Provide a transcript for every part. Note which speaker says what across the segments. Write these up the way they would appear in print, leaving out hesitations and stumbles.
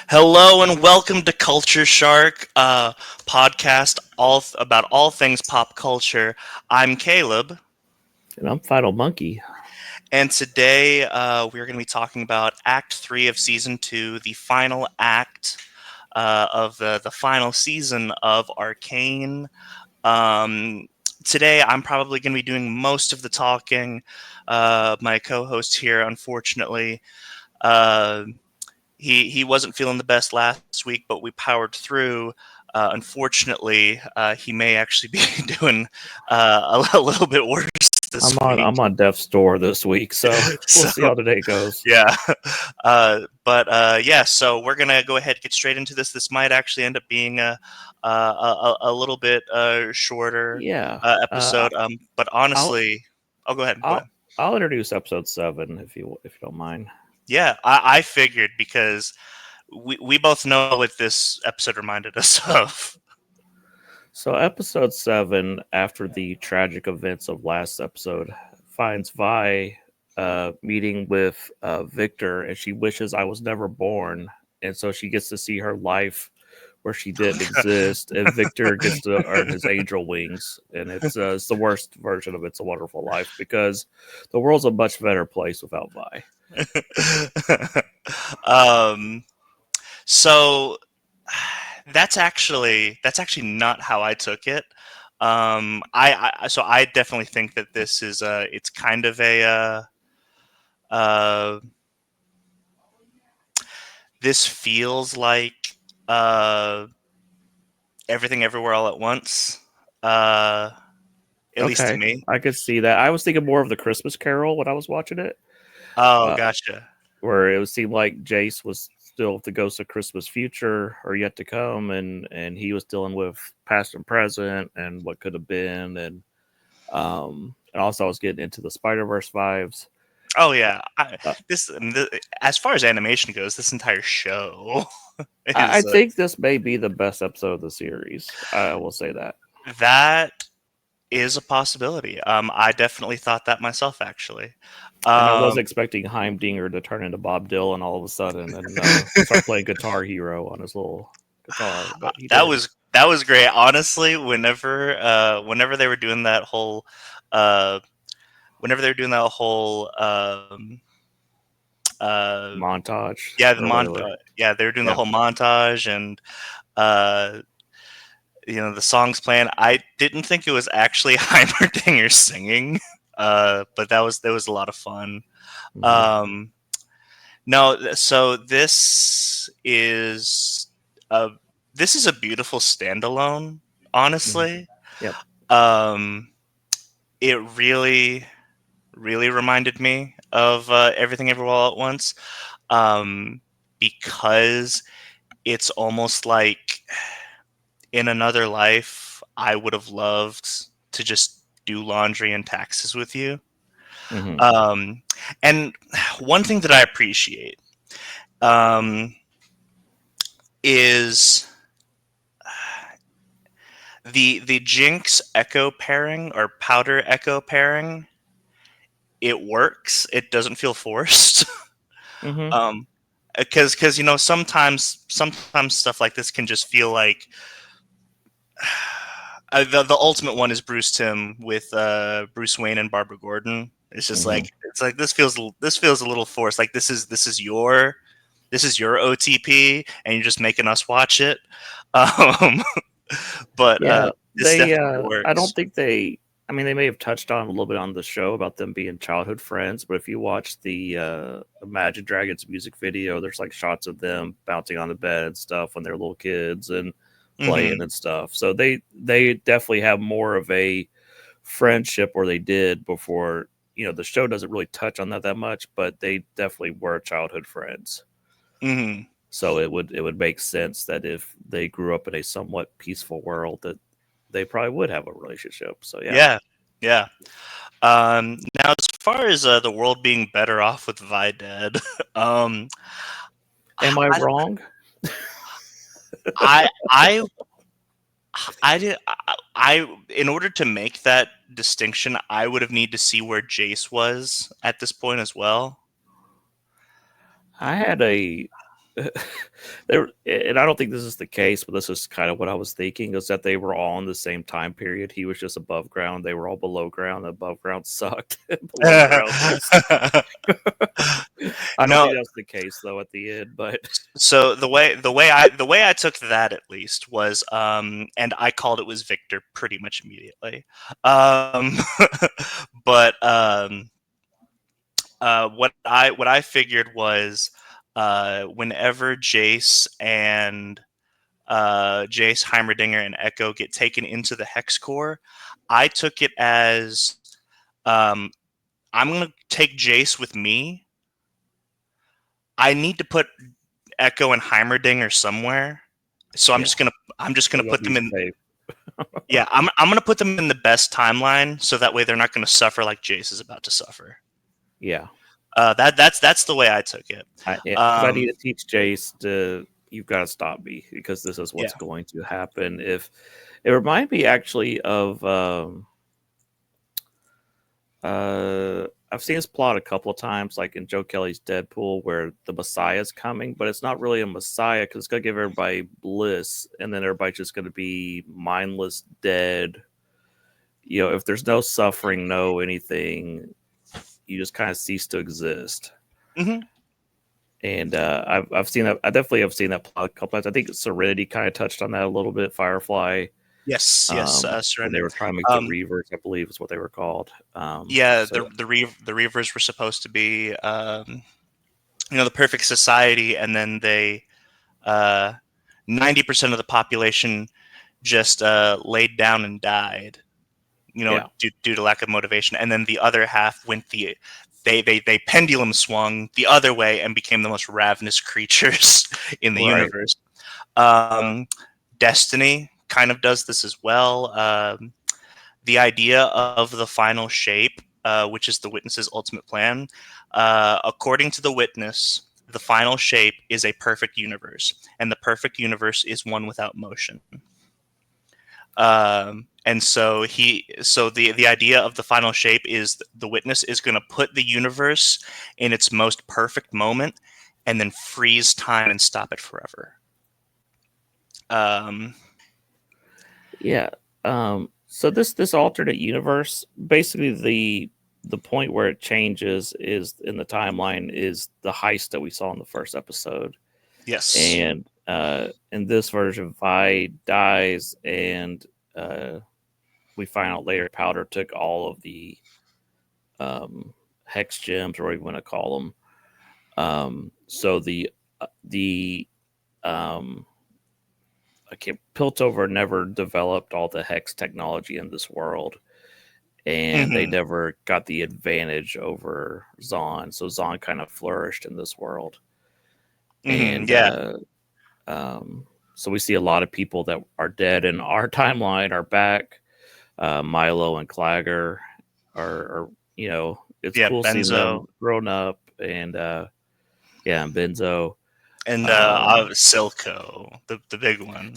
Speaker 1: Hello and welcome to Culture Shark, podcast about all things pop culture. I'm Caleb,
Speaker 2: And I'm Final Monkey.
Speaker 1: and today we're going to be talking about Act 3 of Season 2, the final act of the final season of Arcane. Um, Today I'm probably going to be doing most of the talking. My co-host here, unfortunately, uh, he wasn't feeling the best last week, but we powered through. Unfortunately, he may actually be doing a little bit worse this
Speaker 2: I'm on
Speaker 1: week.
Speaker 2: I'm on death's door this week, so we'll
Speaker 1: So
Speaker 2: see how today goes.
Speaker 1: yeah, but yeah. So we're gonna go ahead and get straight into this. This might actually end up being a little bit shorter
Speaker 2: Yeah.
Speaker 1: episode. But
Speaker 2: I'll
Speaker 1: honestly, oh, go ahead. Go ahead.
Speaker 2: I'll introduce episode 7 if you don't mind.
Speaker 1: Yeah, I figured because we both know what this episode reminded us of.
Speaker 2: So episode 7, after the tragic events of last episode, finds Vi meeting with Victor, and she wishes I was never born, and so she gets to see her life where she didn't exist, and Victor gets to earn his angel wings, and it's the worst version of It's a Wonderful Life because the world's a much better place without Vi.
Speaker 1: um, so that's actually not how I took it. I definitely think that this is it's kind of a uh, this feels like uh, everything everywhere all at once. Uh, at least to
Speaker 2: Okay,
Speaker 1: me.
Speaker 2: I could see that. I was thinking more of the Christmas Carol when I was watching it,
Speaker 1: Oh,
Speaker 2: uh,
Speaker 1: gotcha.
Speaker 2: where it would seem like Jace was still the ghost of Christmas future or yet to come, and he was dealing with past and present and what could have been, and also I was getting into the Spider Verse vibes.
Speaker 1: Oh
Speaker 2: Uh,
Speaker 1: yeah,
Speaker 2: uh,
Speaker 1: as far as animation goes, this entire show
Speaker 2: I
Speaker 1: is
Speaker 2: think this may be the best episode of the series. I will say that.
Speaker 1: that is a possibility. I definitely thought that myself, actually.
Speaker 2: And I was
Speaker 1: Um,
Speaker 2: expecting Heimdinger to turn into Bob Dylan all of a sudden and start playing Guitar Hero on his little guitar, but he
Speaker 1: that
Speaker 2: didn't.
Speaker 1: was great. Honestly, whenever they were doing that whole, uh, whenever they were doing that whole, uh,
Speaker 2: Montage
Speaker 1: yeah, the
Speaker 2: or whatever.
Speaker 1: yeah, they were doing the
Speaker 2: Yeah.
Speaker 1: whole montage and uh, the songs playing. I didn't think it was actually Heimerdinger singing, but that was a lot of fun.
Speaker 2: Hmm.
Speaker 1: Um, no, so a this is a beautiful standalone.
Speaker 2: Hmm.
Speaker 1: Honestly,
Speaker 2: Yep.
Speaker 1: um, it really reminded me of Everything Everywhere All at Once, because it's almost like in another life I would have loved to just do laundry and taxes with you.
Speaker 2: Hmm.
Speaker 1: Um, and one thing that I appreciate um, is the Jinx Echo pairing or Powder Echo pairing. It works. It doesn't feel forced.
Speaker 2: Hmm.
Speaker 1: um, because sometimes stuff like this can just feel like the ultimate one is Bruce Timm with Bruce Wayne and Barbara Gordon. It's just
Speaker 2: Hmm.
Speaker 1: like this feels a little forced. Like this is your OTP, and you're just making us watch it. Um, but
Speaker 2: Yeah.
Speaker 1: this
Speaker 2: They.
Speaker 1: definitely
Speaker 2: I don't
Speaker 1: works.
Speaker 2: think they. I mean, they may have touched on a little bit on the show about them being childhood friends, but if you watch the Imagine Dragons music video, there's like shots of them bouncing on the bed and stuff when they're little kids and
Speaker 1: Hmm.
Speaker 2: playing and stuff. So they definitely have more of a friendship, or they did before. The show doesn't really touch on that much, but they definitely were childhood friends.
Speaker 1: Hmm.
Speaker 2: So it would make sense that if they grew up in a somewhat peaceful world, that they probably would have a relationship. So yeah.
Speaker 1: Yeah, yeah. Now, as far as the world being better off with Vi dead, um,
Speaker 2: Am I
Speaker 1: I,
Speaker 2: wrong?
Speaker 1: I, I, I did. In order to make that distinction, I would have need to see where Jace was at this point as well.
Speaker 2: I had a they were, and I don't think this is the case, but this is kind of what I was thinking, is that they were all in the same time period. He was just above ground. They were all below ground. Above ground sucked. And below ground was. I don't
Speaker 1: No,
Speaker 2: think that's the case though at the end, but
Speaker 1: so the way I took that at least was and I called it was Victor pretty much immediately. Um but what I figured was whenever Jace, Heimerdinger, and Echo get taken into the Hex Core, I took it as um, I'm gonna take Jace with me. I need to put Echo and Heimerdinger somewhere, so
Speaker 2: yeah,
Speaker 1: I'm just gonna
Speaker 2: so they'll
Speaker 1: put
Speaker 2: be
Speaker 1: them in.
Speaker 2: safe.
Speaker 1: Yeah, I'm gonna put them in the best timeline, so that way they're not gonna suffer like Jace is about to suffer.
Speaker 2: Yeah,
Speaker 1: That's the way I took it.
Speaker 2: because I need
Speaker 1: Um,
Speaker 2: to teach Jace to. You've got to stop me because this is
Speaker 1: yeah.
Speaker 2: what's going to happen. If it reminded me actually of I've seen this plot a couple of times, like in Joe Kelly's Deadpool, where the Messiah is coming, but it's not really a Messiah because it's going to give everybody bliss, and then everybody's just going to be mindless, dead. If there's no suffering, no anything, you just kind of cease to exist.
Speaker 1: Hmm.
Speaker 2: And I've seen that. I definitely have seen that plot a couple times. I think Serenity kind of touched on that a little bit. Firefly,
Speaker 1: Yes, yes,
Speaker 2: when they
Speaker 1: Serenity.
Speaker 2: were trying to make the
Speaker 1: Um,
Speaker 2: Reavers, I believe is what they were called.
Speaker 1: yeah,
Speaker 2: So
Speaker 1: the Reavers were supposed to be the perfect society, and then they uh, 90% of the population just laid down and died.
Speaker 2: yeah,
Speaker 1: Due to lack of motivation, and then the other half went they pendulum swung the other way and became the most ravenous creatures in the
Speaker 2: right,
Speaker 1: universe. Um, Destiny kind of does this as well. The idea of the final shape, which is the witness's ultimate plan, according to the witness, the final shape is a perfect universe, and the perfect universe is one without motion. And so the idea of the final shape is the witness is going to put the universe in its most perfect moment, and then freeze time and stop it forever. Um,
Speaker 2: yeah. So this alternate universe, basically the point where it changes is in the timeline is the heist that we saw in the first episode,
Speaker 1: yes.
Speaker 2: and in this version, Vi dies, and uh, we find out later Powder took all of the hex gems, or what you want to call them. So the um, okay, Piltover never developed all the hex technology in this world, and they
Speaker 1: Hmm.
Speaker 2: never got the advantage over Zon. So Zon kind of flourished in this world,
Speaker 1: Hmm.
Speaker 2: and
Speaker 1: Yeah.
Speaker 2: um, so we see a lot of people that are dead in our timeline are back. Milo and Clagger are it's
Speaker 1: Yeah.
Speaker 2: cool seeing them
Speaker 1: Benzo
Speaker 2: grown up, and yeah, and Benzo.
Speaker 1: and
Speaker 2: Um,
Speaker 1: Silco, the big one.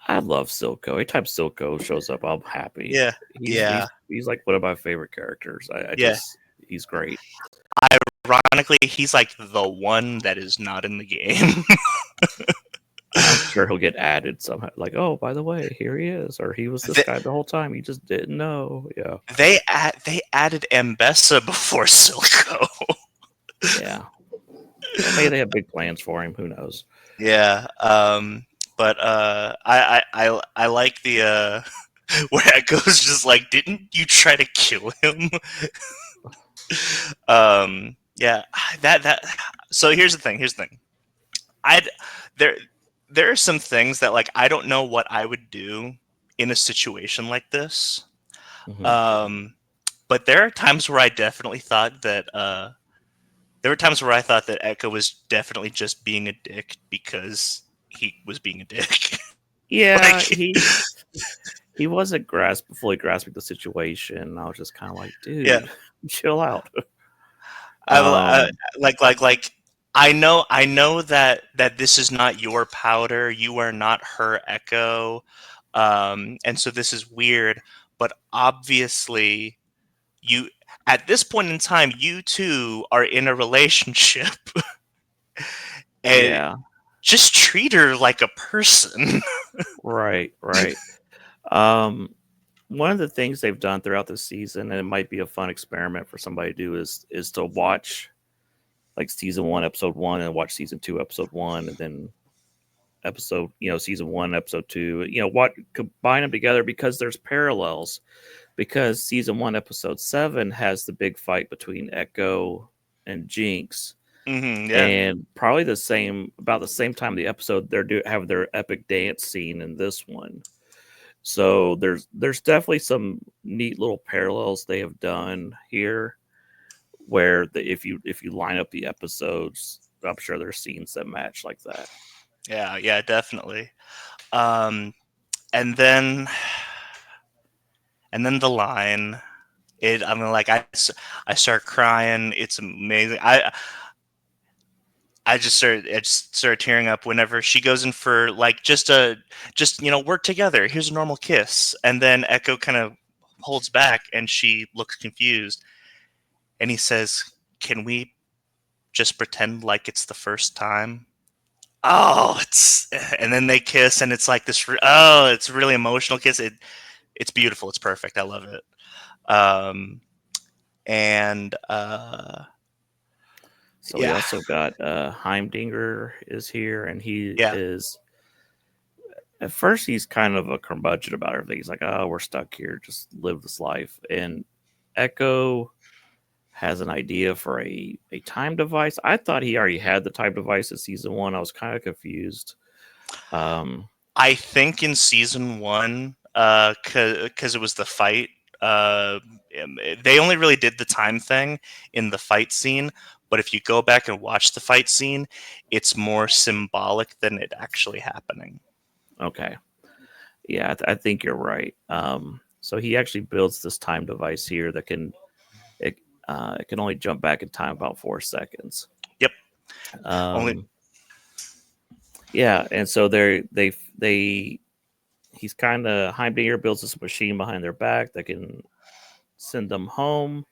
Speaker 2: I love Silco. Anytime Silco shows up, I'm happy.
Speaker 1: Yeah.
Speaker 2: He's
Speaker 1: Yeah.
Speaker 2: he's he's like one of my favorite characters. I
Speaker 1: Yeah.
Speaker 2: just he's great.
Speaker 1: Ironically, he's like the one that is not in the game.
Speaker 2: I'm sure he'll get added somehow. Like, oh, by the way, here he is, or he was this
Speaker 1: they,
Speaker 2: guy the whole time. You just didn't know. Yeah,
Speaker 1: they added Mbessa before Silco.
Speaker 2: yeah. Well, maybe they have big plans for him. Who knows?
Speaker 1: Yeah. But I like the where Echo's just like, didn't you try to kill him? Yeah. That. So here's the thing. I'd there there are some things that like I don't know what I would do in a situation like this.
Speaker 2: Hmm.
Speaker 1: Um, but there are times where I definitely thought that there were times where I thought that Echo was definitely just being a dick because he was being a dick.
Speaker 2: Yeah,
Speaker 1: Like,
Speaker 2: he wasn't fully grasping the situation. I was just kind of like,
Speaker 1: yeah,
Speaker 2: dude, chill out.
Speaker 1: I
Speaker 2: Um,
Speaker 1: like I know that this is not your powder. You are not her Echo, and so this is weird. But obviously, you at this point in time, you two are in a relationship, and
Speaker 2: yeah.
Speaker 1: just treat her like a person.
Speaker 2: Right, right. Um, one of the things they've done throughout the season, and it might be a fun experiment for somebody to do, is to watch like season one, episode one, and watch season two, episode one, and then season one, episode two. What combine them together because there's parallels. Because season one, episode seven has the big fight between Echo and Jinx,
Speaker 1: Yeah.
Speaker 2: and probably about the same time the episode have their epic dance scene in this one. So there's definitely some neat little parallels they have done here, where if you line up the episodes, I'm sure there's scenes that match like that.
Speaker 1: Yeah, yeah, definitely. Um, and then and then the line. I mean, like I start crying. It's amazing. I just started tearing up whenever she goes in for like just work together. Here's a normal kiss, and then Echo kind of holds back, and she looks confused, and he says, "Can we just pretend like it's the first time?" Oh, and then they kiss, and it's like this. It's a really emotional kiss. It's beautiful. It's perfect. I love it. Um, and
Speaker 2: So we
Speaker 1: yeah,
Speaker 2: also got Heimdinger is here, and he
Speaker 1: yeah,
Speaker 2: is at first he's kind of a curmudgeon about everything. He's like, "Oh, we're stuck here. Just live this life." And Echo has an idea for a time device. I thought he already had the time device in season one. I was kind of confused. Um,
Speaker 1: I think in season one, because it was the fight, they only really did the time thing in the fight scene. But if you go back and watch the fight scene, it's more symbolic than it actually happening.
Speaker 2: okay, yeah, I think you're right. So he actually builds this time device here that it, it can only jump back in time about 4 seconds.
Speaker 1: Yep. Only.
Speaker 2: Um, yeah, and so he's kind of Heimdinger builds this machine behind their back that can send them home.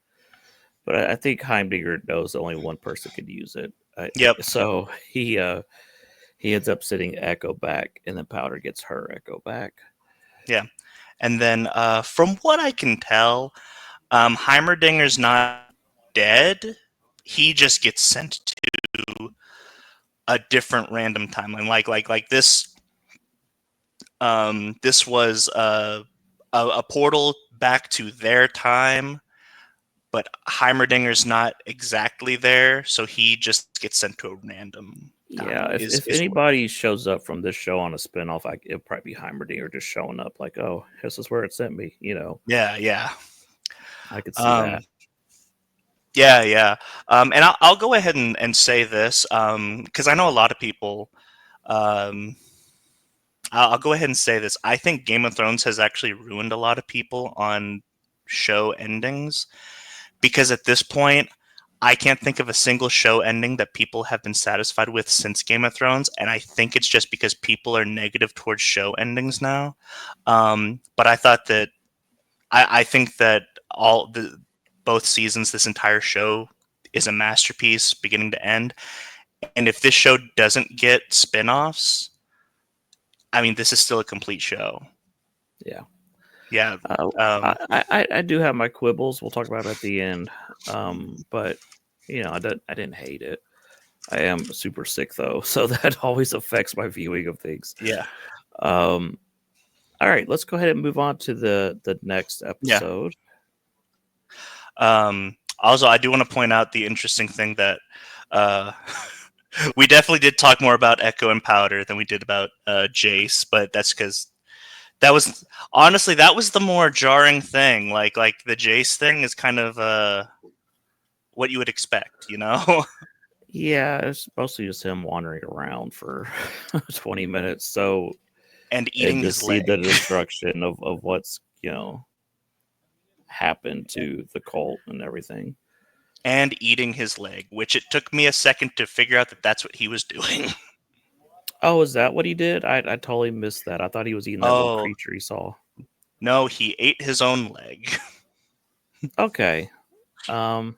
Speaker 2: But I think Heimdinger knows only one person can use it.
Speaker 1: Yep.
Speaker 2: So he ends up sending Echo back, and then Powder gets her Echo back.
Speaker 1: Yeah. And then, from what I can tell, Heimerdinger's not dead. He just gets sent to a different random timeline. Like this. This was a portal back to their time, but Heimerdinger's not exactly there, so he just gets sent to a random
Speaker 2: Yeah,
Speaker 1: time.
Speaker 2: if
Speaker 1: Is what?
Speaker 2: anybody shows up from this show on a spinoff, it'll probably be Heimerdinger just showing up, like, "Oh, this is where it sent me."
Speaker 1: Yeah, yeah,
Speaker 2: I could see
Speaker 1: um,
Speaker 2: that.
Speaker 1: yeah, yeah. And I'll go ahead and say this because I know a lot of people. Um, I'll go ahead and say this. I think Game of Thrones has actually ruined a lot of people on show endings because at this point, I can't think of a single show ending that people have been satisfied with since Game of Thrones, and I think it's just because people are negative towards show endings now. But I thought that I think that all the both seasons, this entire show is a masterpiece, beginning to end. And if this show doesn't get spin-offs, I mean, this is still a complete show.
Speaker 2: Yeah.
Speaker 1: Yeah.
Speaker 2: Uh,
Speaker 1: Um,
Speaker 2: I do have my quibbles. We'll talk about it at the end. But I didn't hate it. I am super sick though, so that always affects my viewing of things.
Speaker 1: yeah.
Speaker 2: Um, all right, let's go ahead and move on to the next
Speaker 1: Yeah.
Speaker 2: episode.
Speaker 1: Also, I do want to point out the interesting thing that uh, we definitely did talk more about Echo and Powder than we did about Jace, but that's because that was honestly that was the more jarring thing. Like the Jace thing is kind of what you would expect, you know.
Speaker 2: Yeah, it's mostly just him wandering around for 20 minutes. So,
Speaker 1: And
Speaker 2: and
Speaker 1: eating
Speaker 2: to
Speaker 1: his
Speaker 2: see the
Speaker 1: leg.
Speaker 2: destruction of what's, happened to the cult and everything.
Speaker 1: And eating his leg, which it took me a second to figure out that that's what he was doing.
Speaker 2: Oh, is that what he did? I totally missed that. I thought he was eating that little
Speaker 1: Oh
Speaker 2: creature he saw.
Speaker 1: no, he ate his own leg.
Speaker 2: Okay. Um,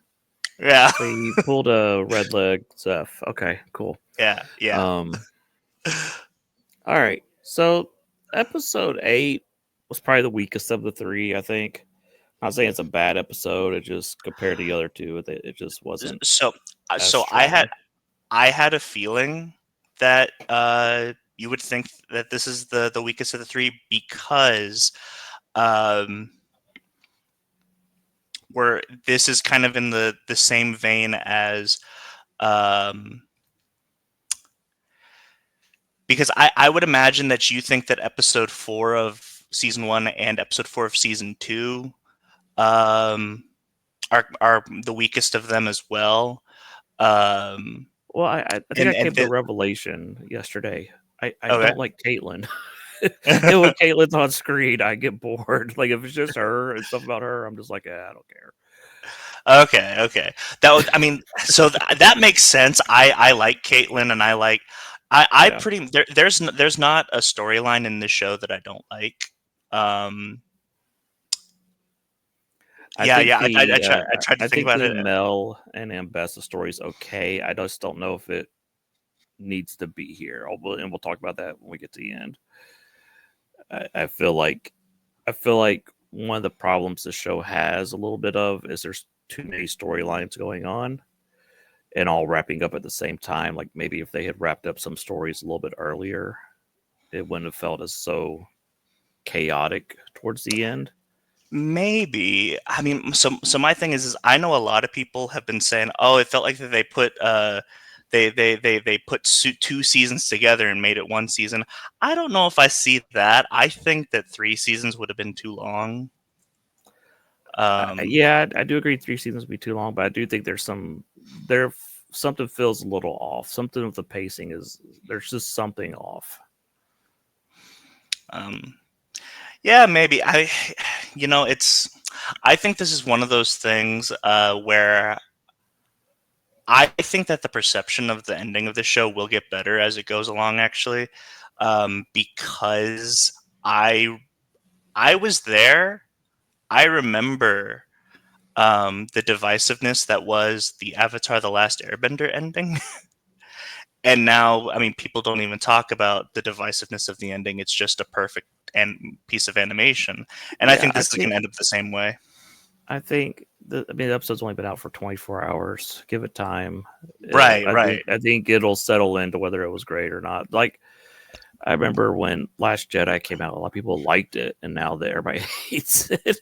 Speaker 1: Yeah,
Speaker 2: so he pulled a red leg Zeph. Okay, cool.
Speaker 1: yeah, yeah.
Speaker 2: Um, All right. So episode 8 was probably the weakest of the three, I think. I'm not saying it's a bad episode. It just compared to the other two, it just wasn't
Speaker 1: So,
Speaker 2: as
Speaker 1: so
Speaker 2: strong.
Speaker 1: I had a feeling that you would think that this is the weakest of the three because um, where this is kind of in the same vein as um, because I would imagine that you think that episode 4 of season 1 and episode 4 of season 2 um, are the weakest of them as well. Um,
Speaker 2: Well, I think I
Speaker 1: and
Speaker 2: came to a revelation yesterday. I
Speaker 1: okay.
Speaker 2: don't like Caitlyn. And when Caitlyn's on screen, I get bored. Like if it's just her and stuff about her, I'm just like, I don't care.
Speaker 1: Okay. That would, I mean, so that makes sense. I like Caitlyn, and I
Speaker 2: Yeah.
Speaker 1: pretty there's not a storyline in this show that I don't like. Um,
Speaker 2: I
Speaker 1: yeah,
Speaker 2: think
Speaker 1: yeah.
Speaker 2: the
Speaker 1: I tried to
Speaker 2: I
Speaker 1: think
Speaker 2: think
Speaker 1: about
Speaker 2: the
Speaker 1: it.
Speaker 2: Mel and Ambessa story is okay. I just don't know if it needs to be here. And we'll talk about that when we get to the end. I feel like one of the problems the show has a little bit of is there's too many storylines going on and all wrapping up at the same time. Like maybe if they had wrapped up some stories a little bit earlier, it wouldn't have felt as so chaotic towards the end.
Speaker 1: Maybe. I mean, so my thing is I know a lot of people have been saying, "Oh, it felt like that they put they put two seasons together and made it one season." I don't know if I see that. I think that 3 seasons would have been too long. Um,
Speaker 2: Yeah, I do agree 3 seasons would be too long, but I do think there something feels a little off. Something with the pacing is there's just something off.
Speaker 1: um, yeah, maybe. It's. I think this is one of those things where I think that the perception of the ending of the show will get better as it goes along. Actually, because I was there. I remember the divisiveness that was the Avatar: The Last Airbender ending. And now, I mean, people don't even talk about the divisiveness of the ending. It's just a perfect piece of animation, and I
Speaker 2: Yeah,
Speaker 1: think this is going to end up the same way.
Speaker 2: the episode's only been out for 24 hours. Give it time.
Speaker 1: Right, right.
Speaker 2: I think it'll settle into whether it was great or not. Like I remember when Last Jedi came out, a lot of people liked it, and now that everybody hates it.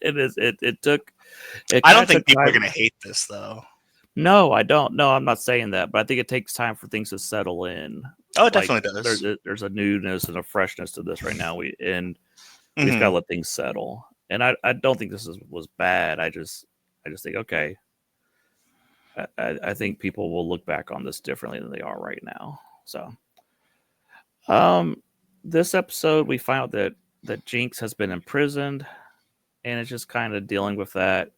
Speaker 2: It
Speaker 1: I
Speaker 2: kind
Speaker 1: don't
Speaker 2: of took
Speaker 1: think people are
Speaker 2: time.
Speaker 1: going to hate this though.
Speaker 2: No, I don't. No, I'm not saying that, but I think it takes time for things to settle in.
Speaker 1: Oh, it
Speaker 2: Like
Speaker 1: definitely does.
Speaker 2: there's a newness and a freshness to this right now. We just gotta
Speaker 1: Hmm.
Speaker 2: let things settle. And I don't think was bad. I just think okay. I think people will look back on this differently than they are right now. So um this episode we find out that Jinx has been imprisoned and it's just kind of dealing with that.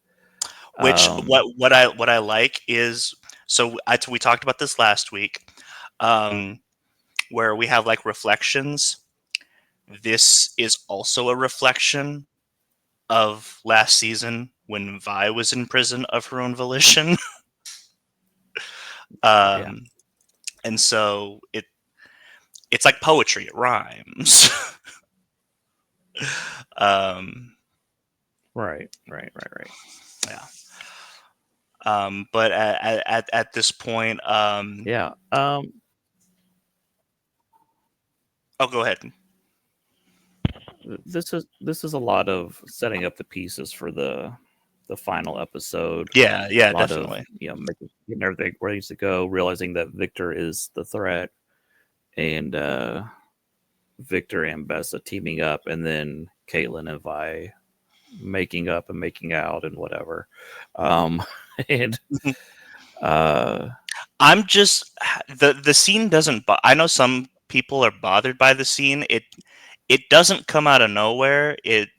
Speaker 1: Which
Speaker 2: Um
Speaker 1: what I like is we talked about this last week, um, where we have like reflections. This is also a reflection of last season when Vi was in prison of her own volition.
Speaker 2: yeah,
Speaker 1: um, and so it's like poetry. It rhymes. um,
Speaker 2: right.
Speaker 1: yeah. But at this point,
Speaker 2: Yeah.
Speaker 1: oh, go ahead.
Speaker 2: This is a lot of setting up the pieces for the final episode.
Speaker 1: Yeah,
Speaker 2: A
Speaker 1: yeah,
Speaker 2: lot of
Speaker 1: definitely.
Speaker 2: getting everything ready to go, realizing that Victor is the threat, and Victor and Bessa teaming up, and then Caitlyn and Vi making up and making out and whatever. Um, and uh,
Speaker 1: I'm just the scene doesn't. I know some people are bothered by the scene. It doesn't come out of nowhere. It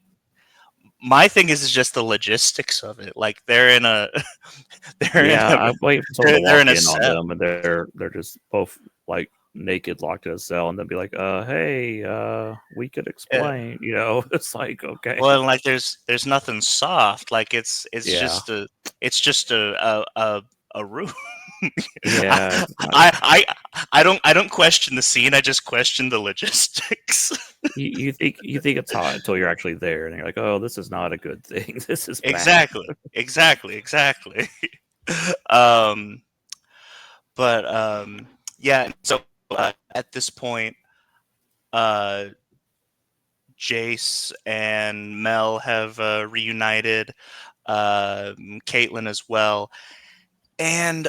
Speaker 1: My thing is just the logistics of it. Like they're in a they're in
Speaker 2: yeah,
Speaker 1: a
Speaker 2: I wait for someone to
Speaker 1: they're in
Speaker 2: walk
Speaker 1: a
Speaker 2: in on
Speaker 1: set.
Speaker 2: them, and they're just both like naked, locked in a cell, and then be like, hey, we could
Speaker 1: Yeah.
Speaker 2: explain." You know, it's like okay,
Speaker 1: Well, and like there's nothing soft. Like it's
Speaker 2: yeah,
Speaker 1: just a it's just a room.
Speaker 2: Yeah,
Speaker 1: I,
Speaker 2: it's not.
Speaker 1: I don't question the scene. I just question the logistics.
Speaker 2: You think it's hot until you're actually there, and you're like, oh, this is not a good thing. This is bad.
Speaker 1: Exactly. um, but yeah. So at this point, uh, Jace and Mel have reunited. Caitlin as well, and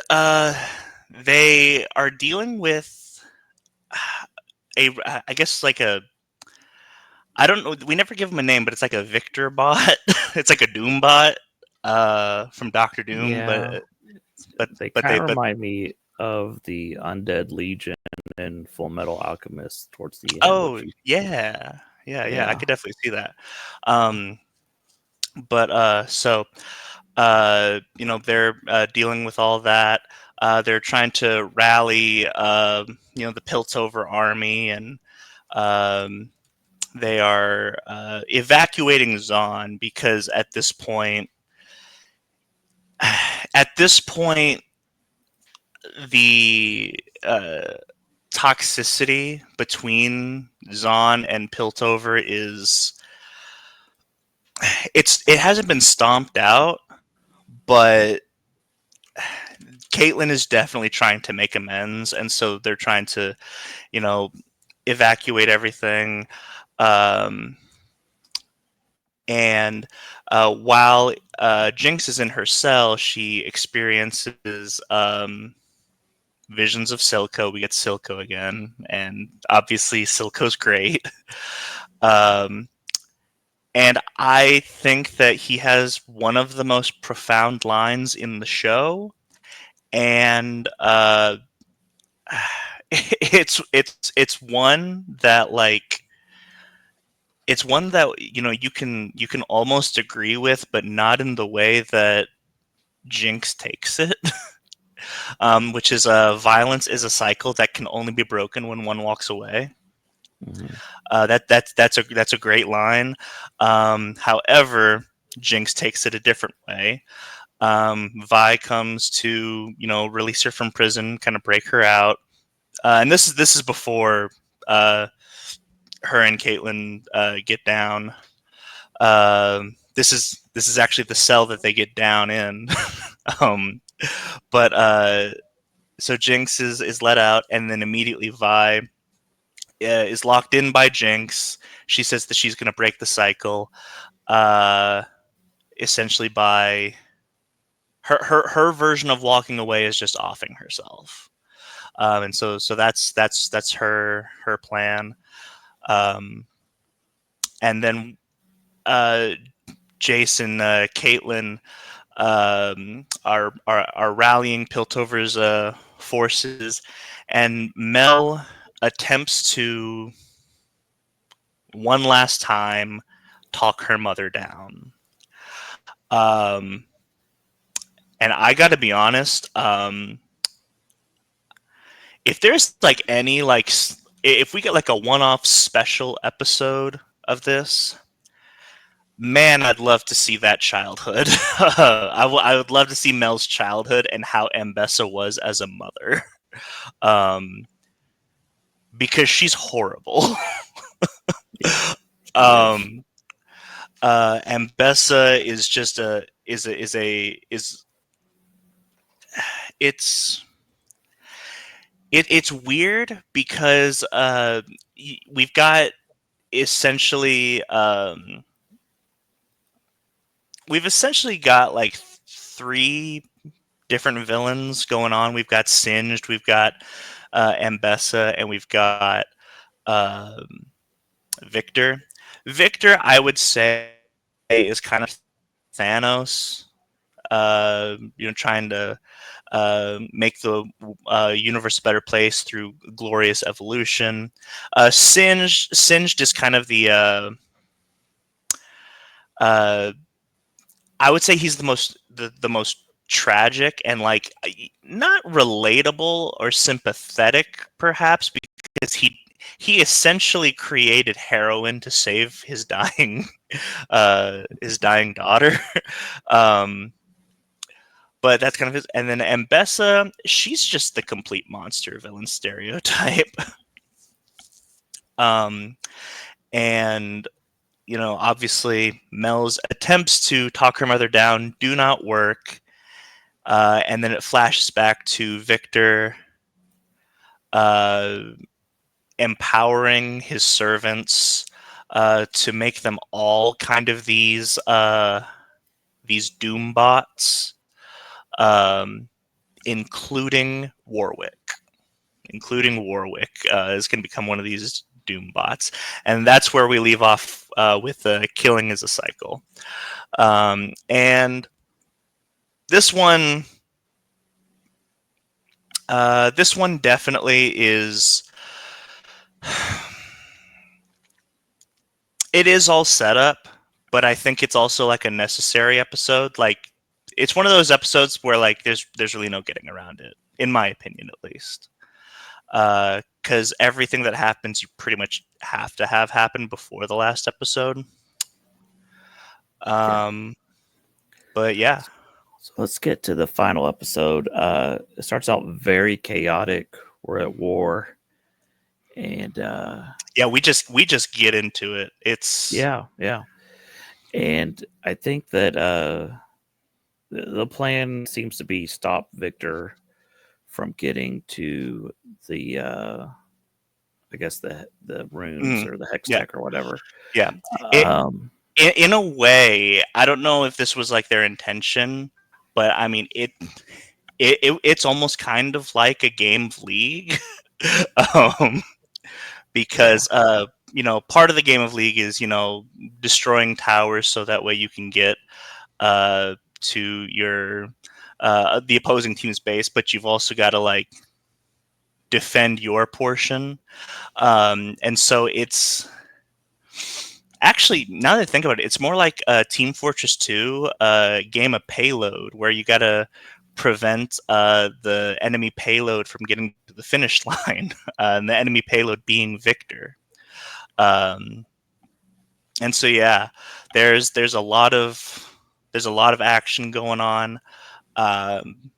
Speaker 1: they are dealing with a, I guess like a, I don't know. We never give him a name, but it's like a Victor bot. It's like a Doom bot from Doctor Doom,
Speaker 2: Yeah,
Speaker 1: but
Speaker 2: they
Speaker 1: but
Speaker 2: kind
Speaker 1: they
Speaker 2: of
Speaker 1: but
Speaker 2: remind me of the Undead Legion in Full Metal Alchemist towards the end,
Speaker 1: oh
Speaker 2: which you,
Speaker 1: yeah, I
Speaker 2: yeah.
Speaker 1: could definitely see that. Um, but so they're dealing with all that. They're trying to rally the Piltover army, and um, they are evacuating Zon because at this point, the toxicity between Zon and Piltover it hasn't been stomped out, but Caitlyn is definitely trying to make amends, and so they're trying to, you know, evacuate everything. Um, and while Jinx is in her cell, she experiences visions of Silco. We get Silco again, and obviously Silco's great. Um, and I think that he has one of the most profound lines in the show, and it's one that like it's one that you can almost agree with, but not in the way that Jinx takes it. Which is violence is a cycle that can only be broken when one walks away.
Speaker 2: Mhm.
Speaker 1: That's a great line. However, Jinx takes it a different way. Vi comes to release her from prison, kind of break her out, and this is before uh, her and Caitlyn get down. This is actually the cell that they get down in. um, but so Jinx is let out, and then immediately Vi is locked in by Jinx. She says that she's going to break the cycle, uh, essentially by her version of walking away is just offing herself, and so that's her plan. Um, and then uh, Jason, Caitlin are rallying Piltover's forces, and Mel attempts to one last time talk her mother down. Um, and I got to be honest, if there's like any if we get like a one-off special episode of this, man, I'd love to see that childhood. I would love to see Mel's childhood and how Ambessa was as a mother, um, because she's horrible.
Speaker 2: Yeah, she is.
Speaker 1: um, Ambessa is just a is it's it's weird because we've got essentially we've essentially got like three different villains going on. We've got Singed, we've got Ambessa, and we've got um, Victor. Victor, I would say, is kind of Thanos. Trying to make the universe a better place through glorious evolution. Singed is kind of uh, I would say he's the most tragic and like not relatable or sympathetic, perhaps, because he essentially created heroin to save his dying daughter. um, but that's kind of his. And then Mbessa, she's just the complete monster villain stereotype. um, and obviously, Mel's attempts to talk her mother down do not work. And then it flashes back to Victor uh, empowering his servants to make them all kind of these doom bots, um, including Warwick. Including Warwick is going to become one of these doom bots, and that's where we leave off with killing as a cycle. And this one, this one definitely is. It is all set up, but I think it's also like a necessary episode. Like, it's one of those episodes where like there's really no getting around it, in my opinion, at least. Because everything that happens, you pretty much have to have happen before the last episode.
Speaker 2: Yeah.
Speaker 1: But yeah,
Speaker 2: So let's get to the final episode. It starts out very chaotic. We're at war, and
Speaker 1: yeah, we just get into it. It's
Speaker 2: yeah, and I think that the plan seems to be stop Victor from getting to the I guess the runes or the hex
Speaker 1: yeah,
Speaker 2: tech or whatever.
Speaker 1: yeah. It,
Speaker 2: Um,
Speaker 1: in a way, I don't know if this was like their intention, but I mean it's almost kind of like a game of League. um, because part of the game of League is destroying towers so that way you can get to your the opposing team's base, but you've also got to like defend your portion. And so it's actually, now that I think about it, it's more like Team Fortress 2, a game of Payload, where you got to prevent the enemy payload from getting to the finish line, and the enemy payload being Victor. Um, and so yeah, there's a lot of action going on. Um,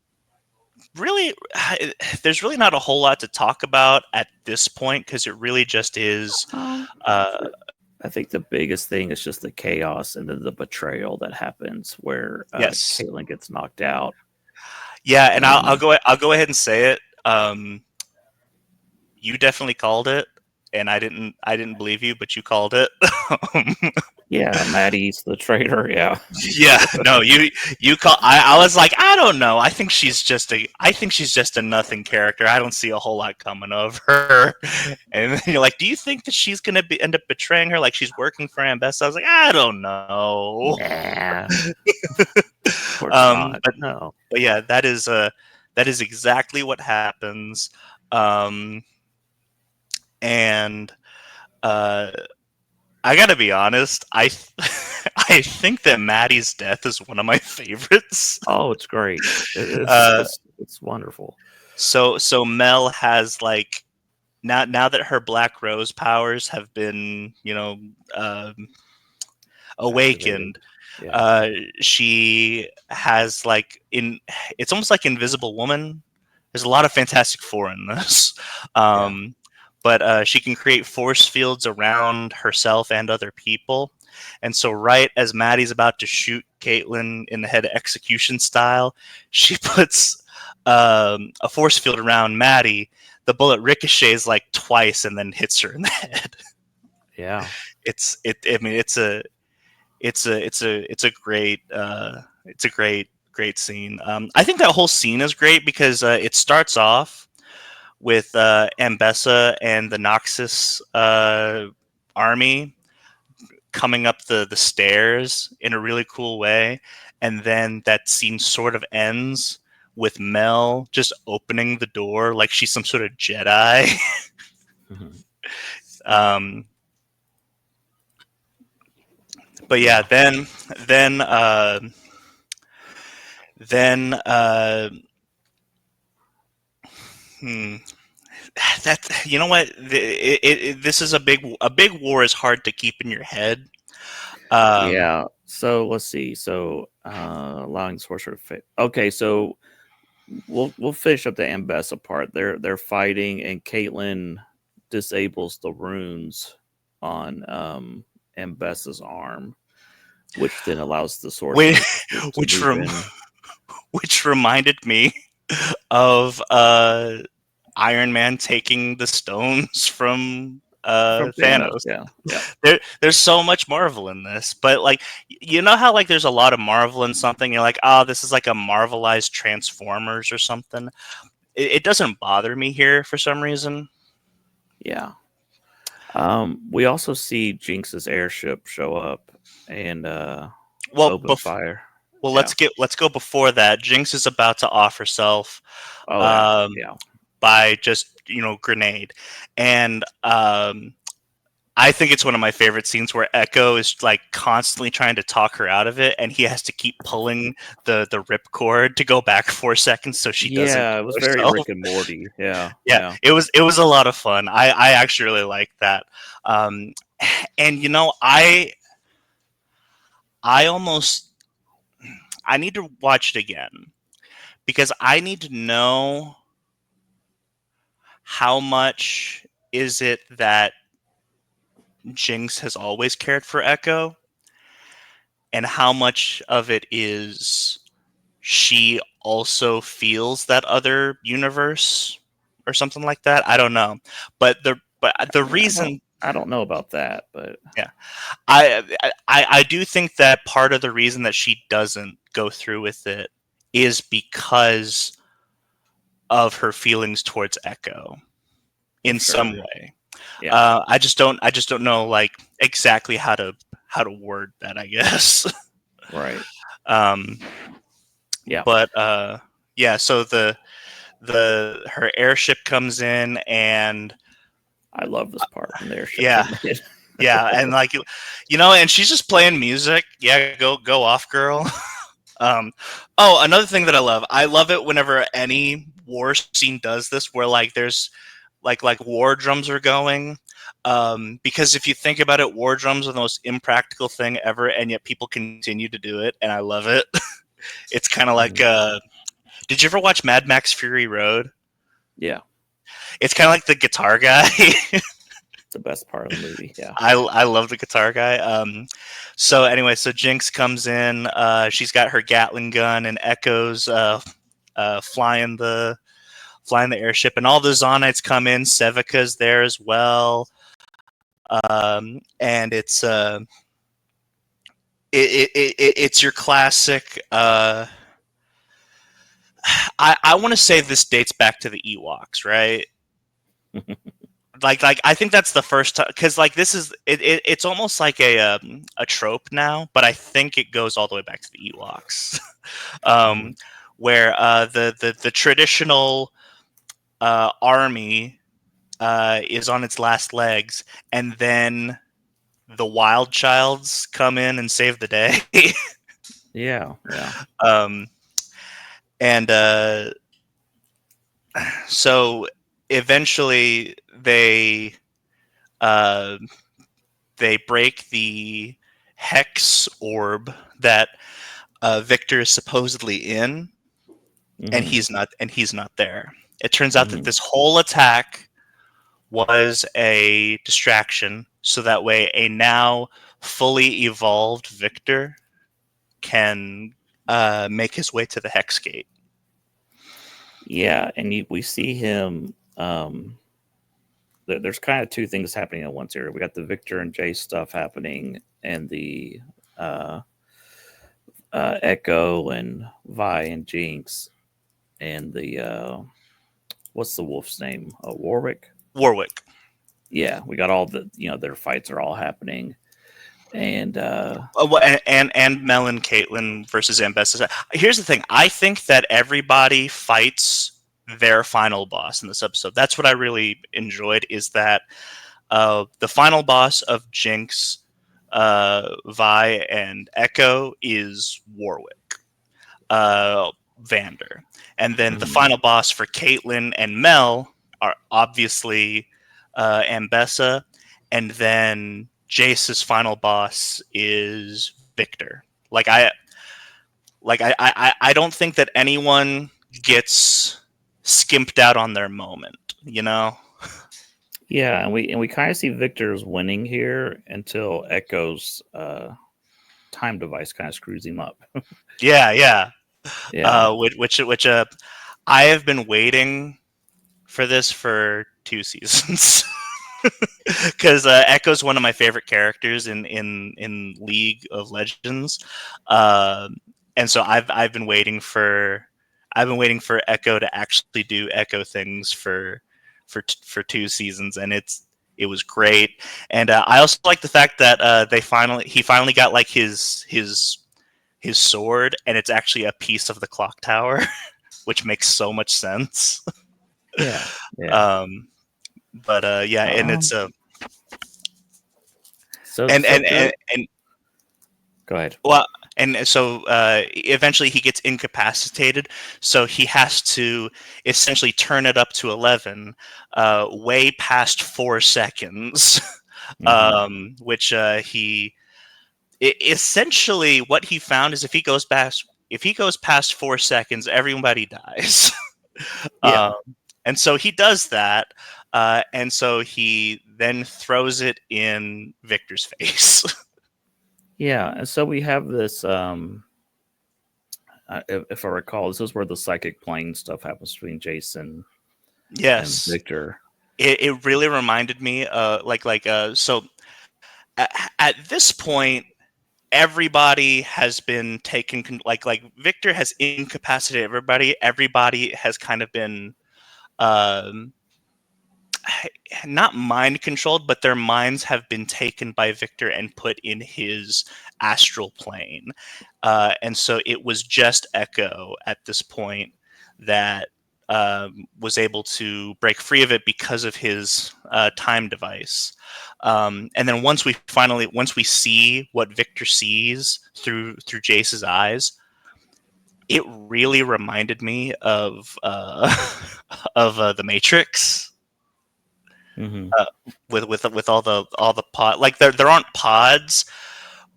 Speaker 1: really, there's really not a whole lot to talk about at this point because it really just is.
Speaker 2: um,
Speaker 1: Uh,
Speaker 2: I think the biggest thing is just the chaos and then the betrayal that happens where
Speaker 1: yes,
Speaker 2: Caitlin gets knocked out.
Speaker 1: yeah, and I'll
Speaker 2: And
Speaker 1: go. I'll go ahead and say it. You definitely called it, and I didn't. I didn't believe you, but you called it.
Speaker 2: yeah, Maddie's the traitor. Yeah.
Speaker 1: Yeah, no, you call. I was like, I don't know. I think she's just a nothing character. I don't see a whole lot coming of her. And then you're like, do you think that she's gonna end up betraying her? Like she's working for Ambessa? I was like, I don't know.
Speaker 2: Nah. Of course not.
Speaker 1: But
Speaker 2: No.
Speaker 1: yeah, that is exactly what happens. And uh, I gotta be honest. I think that Maddie's death is one of my favorites.
Speaker 2: Oh, it's great.
Speaker 1: Uh,
Speaker 2: It's wonderful.
Speaker 1: so Mel has like now that her Black Rose powers have been
Speaker 2: Activated.
Speaker 1: awakened.
Speaker 2: Yeah.
Speaker 1: She has like it's almost like Invisible Woman. There's a lot of Fantastic Four in this. But she can create force fields around herself and other people. And so, right as Maddie's about to shoot Caitlin in the head execution style, she puts a force field around Maddie. The bullet ricochets like twice and then hits her in the head.
Speaker 2: Yeah.
Speaker 1: I mean, it's a great scene. I think that whole scene is great because it starts off with Ambessa and the Noxus army coming up the stairs in a really cool way, and then that scene sort of ends with Mel just opening the door like she's some sort of Jedi. um, but yeah, then then hmm, that you know what this is a big war is hard to keep in your head.
Speaker 2: Yeah. So let's see. So allowing sorcerer to fit. Okay, so we'll finish up the Ambessa part. They're fighting, and Caitlyn disables the runes on Ambessa's arm, which then allows the
Speaker 1: Which
Speaker 2: sorcerer to
Speaker 1: which
Speaker 2: move
Speaker 1: rem-
Speaker 2: in
Speaker 1: which reminded me of Iron Man taking the stones from
Speaker 2: from Thanos.
Speaker 1: Thanos.
Speaker 2: Yeah, yeah,
Speaker 1: There's so much Marvel in this, but like you know how like there's a lot of Marvel in something. You're like, oh, this is like a Marvelized Transformers or something. It doesn't bother me here for some reason.
Speaker 2: yeah. We also see Jinx's airship show up and
Speaker 1: Well,
Speaker 2: open fire. Yeah.
Speaker 1: let's go before that. Jinx is about to off herself
Speaker 2: Oh yeah.
Speaker 1: um,
Speaker 2: Yeah.
Speaker 1: by just grenade, and I think it's one of my favorite scenes where Echo is like constantly trying to talk her out of it, and he has to keep pulling the rip cord to go back 4 seconds so she doesn't
Speaker 2: Yeah, it was
Speaker 1: kill
Speaker 2: very
Speaker 1: herself.
Speaker 2: Rick and Morty. Yeah,
Speaker 1: Yeah,
Speaker 2: yeah.
Speaker 1: it was a lot of fun. I actually really like that. Um, and I almost I need to watch it again because I need to know how much is it that Jinx has always cared for Echo, and how much of it is she also feels that other universe or something like that. I don't know, but the
Speaker 2: I don't
Speaker 1: reason,
Speaker 2: I don't know about that, but
Speaker 1: yeah, I do think that part of the reason that she doesn't go through with it is because of her feelings towards Echo in some
Speaker 2: sure.
Speaker 1: way.
Speaker 2: Yeah.
Speaker 1: I just don't know like exactly how to word that, I guess.
Speaker 2: Right.
Speaker 1: um,
Speaker 2: Yeah.
Speaker 1: but yeah, so the her airship comes in, and
Speaker 2: I love this part when the airship
Speaker 1: yeah,
Speaker 2: came in.
Speaker 1: yeah, and like and she's just playing music. Yeah, go off, girl. um, oh, another thing that I love it whenever any war scene does this, where like there's like war drums are going. Because if you think about it, war drums are the most impractical thing ever, and yet people continue to do it, and I love it. It's kind of like,
Speaker 2: Mhm.
Speaker 1: did you ever watch Mad Max Fury Road?
Speaker 2: Yeah.
Speaker 1: It's kind of like the guitar guy.
Speaker 2: The best part of the movie. Yeah.
Speaker 1: I love the guitar guy. So anyway, so Jinx comes in. She's got her Gatling gun, and Echo's flying the airship, and all the Zonites come in. Sevica's there as well, and it's your classic. I want to say this dates back to the Ewoks, right? Like I think that's the first time, because like this is it's almost like a trope now, but I think it goes all the way back to the Ewoks,
Speaker 2: Mhm.
Speaker 1: um, where the traditional army is on its last legs, and then the wild childs come in and save the day.
Speaker 2: Yeah. Yeah.
Speaker 1: um, and so eventually uh, they break the hex orb that Victor is supposedly in, and
Speaker 2: Hmm.
Speaker 1: he's not there. It turns out that
Speaker 2: Hmm.
Speaker 1: this whole attack was a distraction, so that way a now fully evolved Victor can make his way to the hex gate.
Speaker 2: Yeah, and we see him. There's kind of two things happening at once here. We got the Victor and Jay stuff happening, and the uh, Echo and Vi and Jinx, and the what's the wolf's name? Warwick.
Speaker 1: Warwick.
Speaker 2: Yeah, we got all the their fights are all happening, and
Speaker 1: And Mel and Caitlyn versus Ambessa. Here's the thing: I think that everybody fights their final boss in this episode. That's what I really enjoyed. Is that the final boss of Jinx, Vi, and Echo is Warwick, Vander, and then the
Speaker 2: mhm.
Speaker 1: final boss for Caitlyn and Mel are obviously Ambessa, and then Jace's final boss is Victor. I don't think that anyone gets skimped out on their moment, you know?
Speaker 2: Yeah, and we kind of see Victor's winning here until Echo's time device kind of screws him up.
Speaker 1: Yeah, yeah.
Speaker 2: Yeah,
Speaker 1: Which I have been waiting for this for 2 seasons. Because Echo's one of my favorite characters in League of Legends, um, and so I've been waiting for Echo to actually do Echo things for 2 seasons, and it was great. And I also like the fact that he finally got like his sword, and it's actually a piece of the clock tower, which makes so much sense.
Speaker 2: yeah, yeah.
Speaker 1: Um, but yeah, and
Speaker 2: Um,
Speaker 1: it's
Speaker 2: so
Speaker 1: and
Speaker 2: so
Speaker 1: and
Speaker 2: through.
Speaker 1: and, and
Speaker 2: Go ahead.
Speaker 1: well, and so eventually he gets incapacitated, so he has to essentially turn it up to 11, way past 4 seconds,
Speaker 2: Hmm.
Speaker 1: which essentially what he found is if he goes past 4 seconds, everybody dies.
Speaker 2: Yeah,
Speaker 1: um, and so he does that, and so he then throws it in Victor's face.
Speaker 2: yeah. And so we have this. If I recall, this is where the psychic plane stuff happens between Jason and
Speaker 1: Yes.
Speaker 2: Victor.
Speaker 1: It really reminded me, so at this point, everybody has been like Victor has incapacitated everybody. Everybody has kind of been um, not mind controlled, but their minds have been taken by Victor and put in his astral plane. And so it was just Echo at this point that was able to break free of it because of his time device. And then once we see what Victor sees through Jace's eyes, it really reminded me of of the Matrix,
Speaker 2: Hmm.
Speaker 1: uh, with all the pod, like there aren't pods,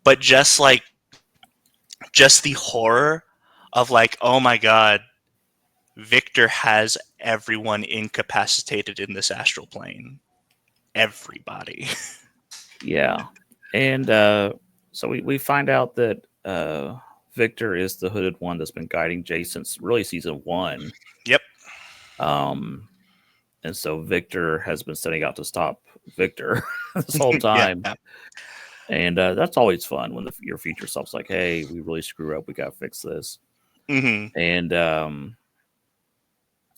Speaker 1: but just the horror of like, oh my god, Victor has everyone incapacitated in this astral plane. Everybody.
Speaker 2: Yeah, and so we find out that Victor is the hooded one that's been guiding Jason since really season one.
Speaker 1: Yep.
Speaker 2: Um, and so Victor has been setting out to stop Victor this whole
Speaker 1: Yeah.
Speaker 2: time. And that's always fun when your future self's like, "Hey, we really screw up. We got to fix this."
Speaker 1: Hmm.
Speaker 2: And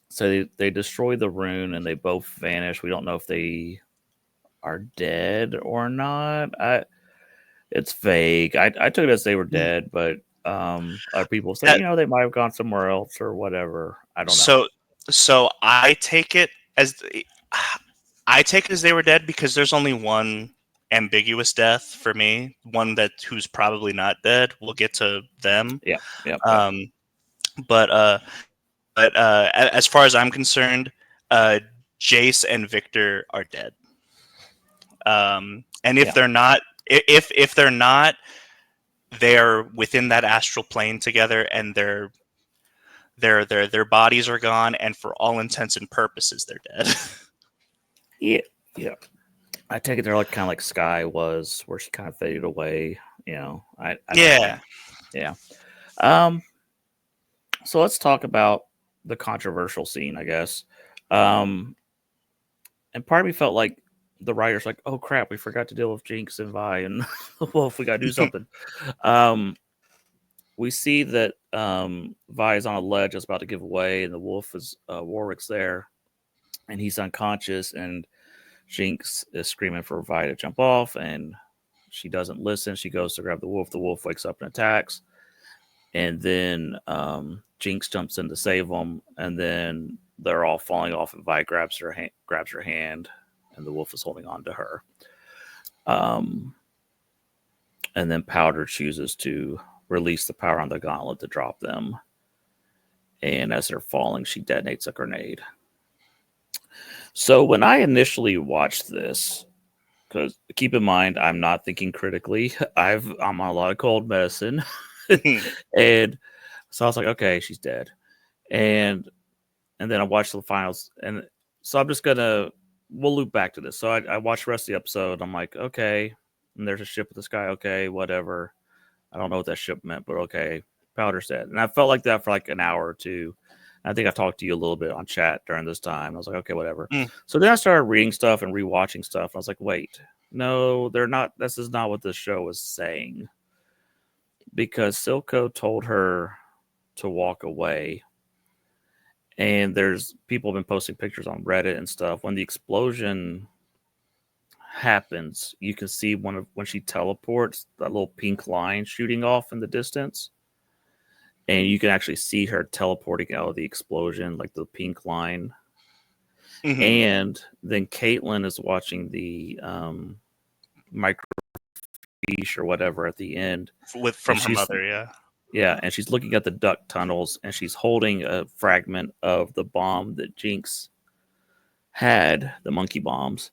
Speaker 2: so they destroy the rune, and they both vanish. We don't know if they are dead or not. It's vague. I took it as they were dead, but other people say
Speaker 1: That
Speaker 2: they might have gone somewhere else or whatever. I don't know.
Speaker 1: so so I take it as they were dead because there's only one ambiguous death for me. One that who's probably not dead. We'll get to them.
Speaker 2: Yeah, yep, yep,
Speaker 1: Um, but as far as I'm concerned, uh, Jace and Victor are dead. And if
Speaker 2: yeah,
Speaker 1: they're not, if they're not, they're within that astral plane together, and their bodies are gone, and for all intents and purposes, they're dead.
Speaker 2: yeah, yeah. I take it they're like kind of like Sky was, where she kind of faded away. I don't know.
Speaker 1: Yeah.
Speaker 2: Yeah. Um. So let's talk about the controversial scene, I guess. Um. And part of me felt like the writers like, oh crap, we forgot to deal with Jinx and Vi and Wolf. We got to do something. Um. We see that Vi is on a ledge that's about to give away, and the wolf is Warwick's there, and he's unconscious, and Jinx is screaming for Vi to jump off, and she doesn't listen. She goes to grab the wolf. The wolf wakes up and attacks, and then Jinx jumps in to save them, and then they're all falling off, and Vi grabs her hand, and the wolf is holding on to her. Um, and then Powder chooses to release the power on the gauntlet to drop them. And as they're falling, she detonates a grenade. So when I initially watched this, Because keep in mind, I'm not thinking critically. I'm on a lot of cold medicine, and so I was like, okay, she's dead, and then I watched the finals, and so I'm just gonna we'll loop back to this. So I watched the rest of the episode. I'm like, okay, and there's a ship in the sky. Okay, whatever. I don't know what that ship meant, but okay, Powder's dead, and I felt like that for like an hour or two. I think I talked to you a little bit on chat during this time. I was like, okay, whatever.
Speaker 1: Mm.
Speaker 2: So then I started reading stuff and rewatching stuff. And I was like, wait, no, they're not. This is not what this show is saying, because Silco told her to walk away. And there's people have been posting pictures on Reddit and stuff. When the explosion happens, you can see when she teleports, that little pink line shooting off in the distance. And you can actually see her teleporting out of the explosion, like the pink line.
Speaker 1: Mhm.
Speaker 2: And then Caitlin is watching the microfiche or whatever at the end, and
Speaker 1: From her
Speaker 2: she's
Speaker 1: mother, yeah.
Speaker 2: yeah, and she's looking at the duct tunnels, and she's holding a fragment of the bomb that Jinx had, the monkey bombs,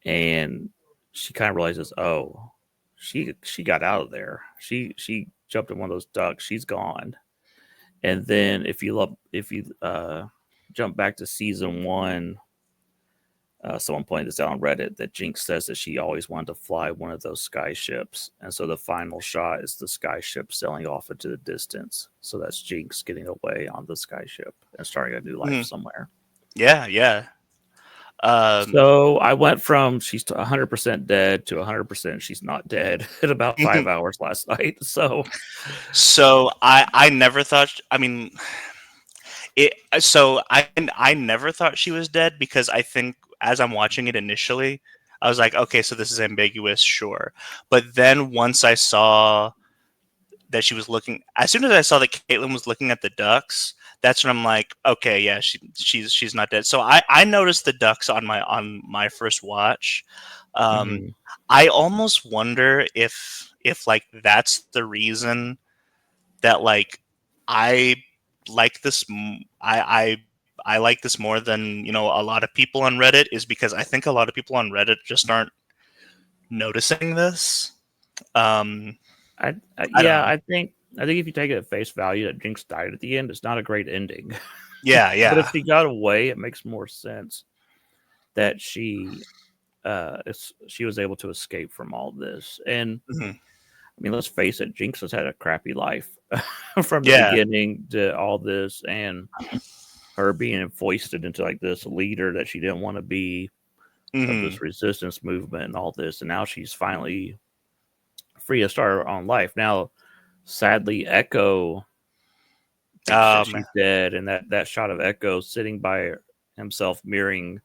Speaker 2: and she kind of realizes, oh, she got out of there. She jumped in one of those ducts. She's gone. And then if you jump back to season one, someone pointed this out on Reddit that Jinx says that she always wanted to fly one of those sky ships, and so the final shot is the sky ship sailing off into the distance. So that's Jinx getting away on the sky ship and starting a new life
Speaker 1: Mhm.
Speaker 2: somewhere.
Speaker 1: Yeah, yeah. Um,
Speaker 2: So I went from she's 100% dead to 100% she's not dead in about 5 hours last night. So
Speaker 1: so I never thought. I mean, it. So I never thought she was dead because I think as I'm watching it initially, I was like, okay, so this is ambiguous, sure. But then once I saw that she was looking, as soon as I saw that Caitlin was looking at the ducks, that's when I'm like, okay, yeah, she's not dead. So I noticed the ducks on my first watch. Um,
Speaker 2: mhm.
Speaker 1: I almost wonder if like that's the reason that like I like this. I like this more than a lot of people on Reddit is because I think a lot of people on Reddit just aren't noticing this. Um, I don't
Speaker 2: Yeah,
Speaker 1: know.
Speaker 2: I think if you take it at face value that Jinx died at the end, it's not a great ending.
Speaker 1: Yeah,
Speaker 2: But if
Speaker 1: yeah.
Speaker 2: she got away, it makes more sense that she was able to escape from all this. And
Speaker 1: Mhm.
Speaker 2: I mean, let's face it, Jinx has had a crappy life from the
Speaker 1: Yeah.
Speaker 2: beginning to all this, and her being foisted into like this leader that she didn't want to be of
Speaker 1: Mhm.
Speaker 2: this resistance movement and all this, and now she's finally free to start her own life. Now, sadly, Echo thinks that
Speaker 1: Man.
Speaker 2: she's dead, and that shot of Echo sitting by himself, mirroring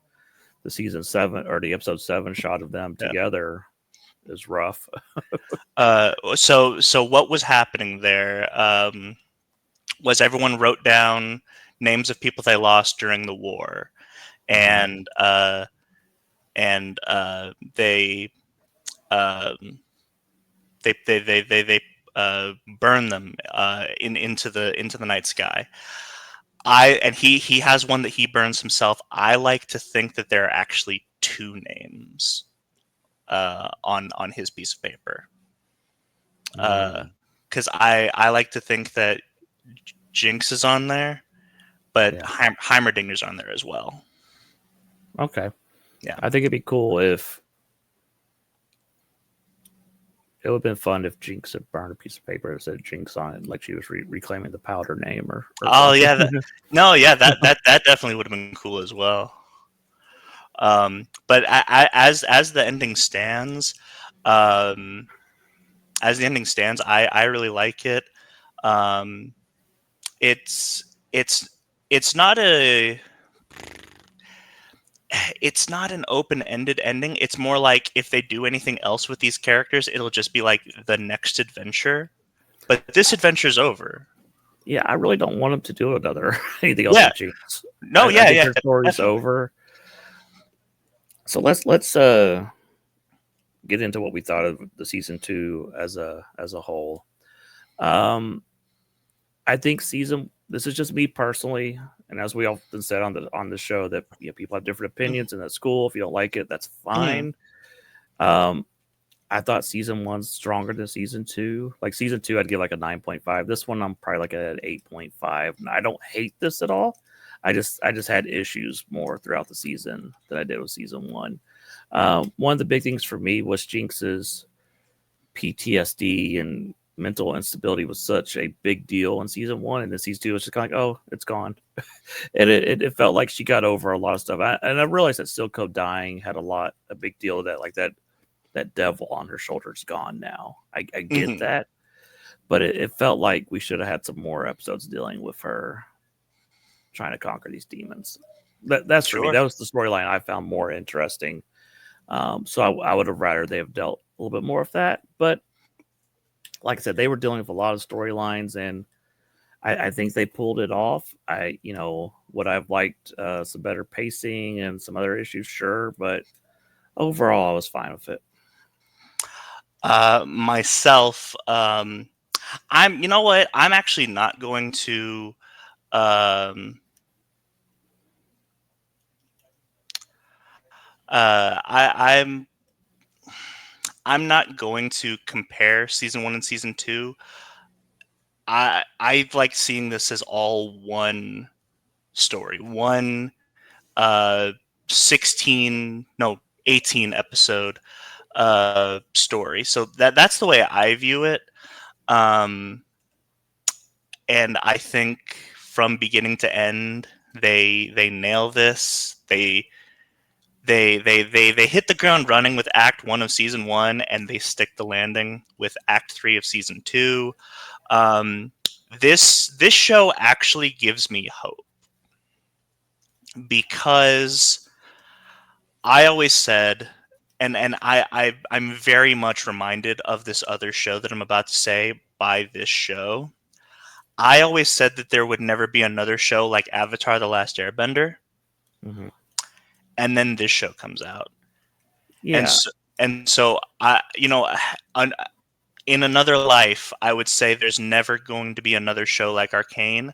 Speaker 2: the season 7 or the episode 7 shot of them
Speaker 1: Yeah.
Speaker 2: together is rough.
Speaker 1: So what was happening there was everyone wrote down names of people they lost during the war,
Speaker 2: Mm-hmm.
Speaker 1: and they um, they burn them into the night sky. He has one that he burns himself. I like to think that there are actually two names on his piece of paper.
Speaker 2: Mm,
Speaker 1: Because I like to think that Jinx is on there, but
Speaker 2: yeah.
Speaker 1: Heimerdinger's on there as well.
Speaker 2: Okay.
Speaker 1: Yeah.
Speaker 2: I think it'd be cool if it would have been fun if Jinx had burned a piece of paper that said Jinx on it, like she was reclaiming the powder name or
Speaker 1: Oh
Speaker 2: something.
Speaker 1: yeah. No, yeah. That definitely would have been cool as well. But as the ending stands, um, I really like it. Um, it's it's not a it's not an open-ended ending. It's more like if they do anything else with these characters, it'll just be like the next adventure. But this adventure's over.
Speaker 2: Yeah, I really don't want them to do another anything else
Speaker 1: Yeah.
Speaker 2: with Jinx.
Speaker 1: No.
Speaker 2: I
Speaker 1: Yeah.
Speaker 2: think
Speaker 1: Yeah.
Speaker 2: her story's
Speaker 1: Definitely.
Speaker 2: over. So let's get into what we thought of the season 2 as a whole. Um, I think season this is just me personally, and as we often said on the show that people have different opinions, and that's cool. If you don't like it, that's
Speaker 1: Mhm.
Speaker 2: fine. Um, I thought season one's stronger than season two. Like season two, I'd give like a 9.5. This one, I'm probably like at 8.5. And I don't hate this at all. I just had issues more throughout the season than I did with season one. One of the big things for me was Jinx's PTSD and mental instability was such a big deal in season one, and then season two was just kind of like, oh, it's gone, and it felt like she got over a lot of stuff. And I realized that Silco dying had a big deal that like that devil on her shoulder is gone now. I get
Speaker 1: Hmm.
Speaker 2: that, but it felt like we should have had some more episodes dealing with her trying to conquer these demons. That's for me.
Speaker 1: Sure.
Speaker 2: That was the storyline I found more interesting. So I would have rather they have dealt a little bit more with that. But like I said, they were dealing with a lot of storylines, and I think they pulled it off. Would I've liked some better pacing and some other issues, sure, but overall, I was fine with it.
Speaker 1: Myself, I'm. You know what? I'm actually not going to. Um, I'm. I'm not going to compare season one and season two. I like seeing this as all one story, one 16 no 18 episode story. So that's the way I view it. Um, and I think from beginning to end, they nail this. They hit the ground running with Act One of season one, and they stick the landing with Act Three of season two. Um, this show actually gives me hope because I always said, I'm very much reminded of this other show that I'm about to say by this show. I always said that there would never be another show like Avatar: The Last Airbender,
Speaker 2: Hmm.
Speaker 1: and then this show comes out, and
Speaker 2: Yeah,
Speaker 1: so I, un, in another life, I would say there's never going to be another show like Arcane,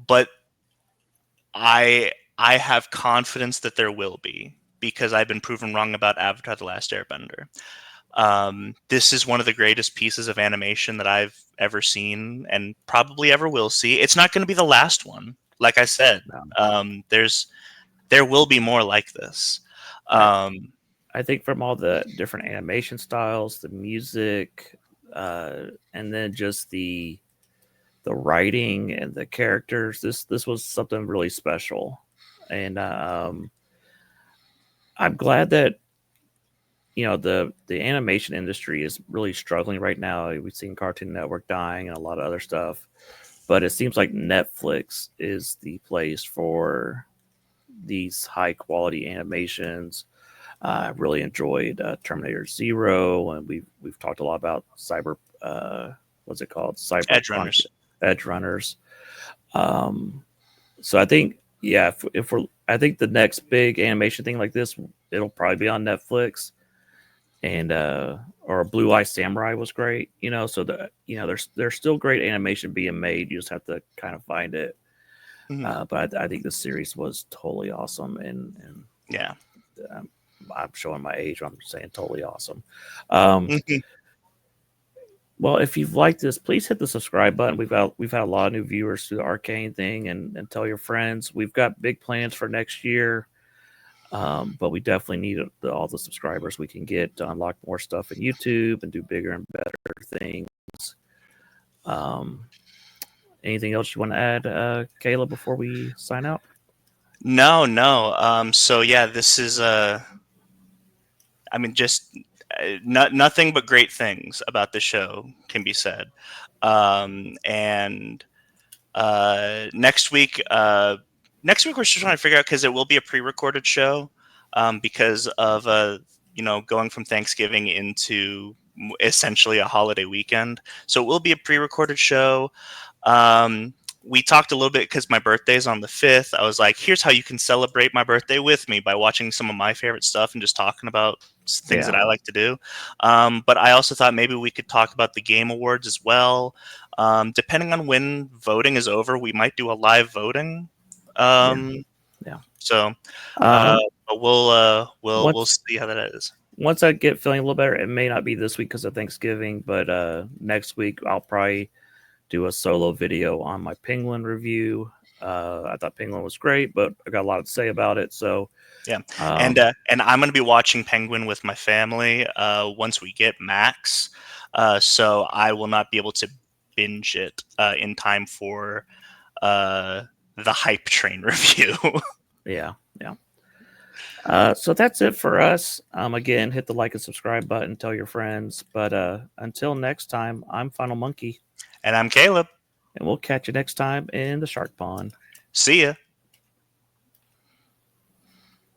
Speaker 1: but I have confidence that there will be because I've been proven wrong about Avatar: The Last Airbender. This is one of the greatest pieces of animation that I've ever seen and probably ever will see. It's not going to be the last one. Like I said,
Speaker 2: no,
Speaker 1: there will be more like this.
Speaker 2: I
Speaker 1: Um,
Speaker 2: I think from all the different animation styles, the music, and then just the writing and the characters, this was something really special, and I'm glad that the animation industry is really struggling right now. We've seen Cartoon Network dying and a lot of other stuff, but it seems like Netflix is the place for these high quality animations. I really enjoyed Terminator Zero, and we've talked a lot about what's it called,
Speaker 1: Edge
Speaker 2: Cyberpunk
Speaker 1: Runners.
Speaker 2: Edge Runners. Um, so I think yeah, if we're I think the next big animation thing like this, it'll probably be on Netflix, and or Blue Eye Samurai was great. So there's still great animation being made. You just have to kind of find it.
Speaker 1: Mhm.
Speaker 2: But I think the series was totally awesome, and
Speaker 1: Yeah.
Speaker 2: um, I'm showing my age. I'm saying totally awesome. Um,
Speaker 1: Mhm.
Speaker 2: well, if you've liked this, please hit the subscribe button. We've had a lot of new viewers through the Arcane thing, and tell your friends. We've got big plans for next year, but we definitely need all the subscribers we can get to unlock more stuff in YouTube and do bigger and better things. Um, anything else you want to add, Kayla, before we sign out?
Speaker 1: No, no. So yeah, this is I mean, just nothing but great things about the show can be said. And next week, we're just trying to figure out because it will be a pre-recorded show because of going from Thanksgiving into essentially a holiday weekend. So it will be a pre-recorded show. Um, we talked a little bit because my birthday is on the 5th. I was like, here's how you can celebrate my birthday with me by watching some of my favorite stuff and just talking about things that
Speaker 2: Yeah,
Speaker 1: I like to do. But I also thought maybe we could talk about the Game Awards as well. Depending on when voting is over, we might do a live voting.
Speaker 2: yeah,
Speaker 1: Um,
Speaker 2: yeah.
Speaker 1: so, uh,
Speaker 2: Um,
Speaker 1: but we'll
Speaker 2: once
Speaker 1: see how that is.
Speaker 2: once I get feeling a little better, it may not be this week because of Thanksgiving, but next week I'll probably do a solo video on my Penguin review. I thought Penguin was great, but I got a lot to say about it. So,
Speaker 1: Yeah,
Speaker 2: um,
Speaker 1: and I'm going to be watching Penguin with my family once we get Max, so I will not be able to binge it in time for uh, the hype train review.
Speaker 2: yeah, yeah. So that's it for us. Again, hit the like and subscribe button, tell your friends. But until next time, I'm Final Monkey,
Speaker 1: And I'm Caleb.
Speaker 2: and we'll catch you next time in the Shark Pond.
Speaker 1: See ya.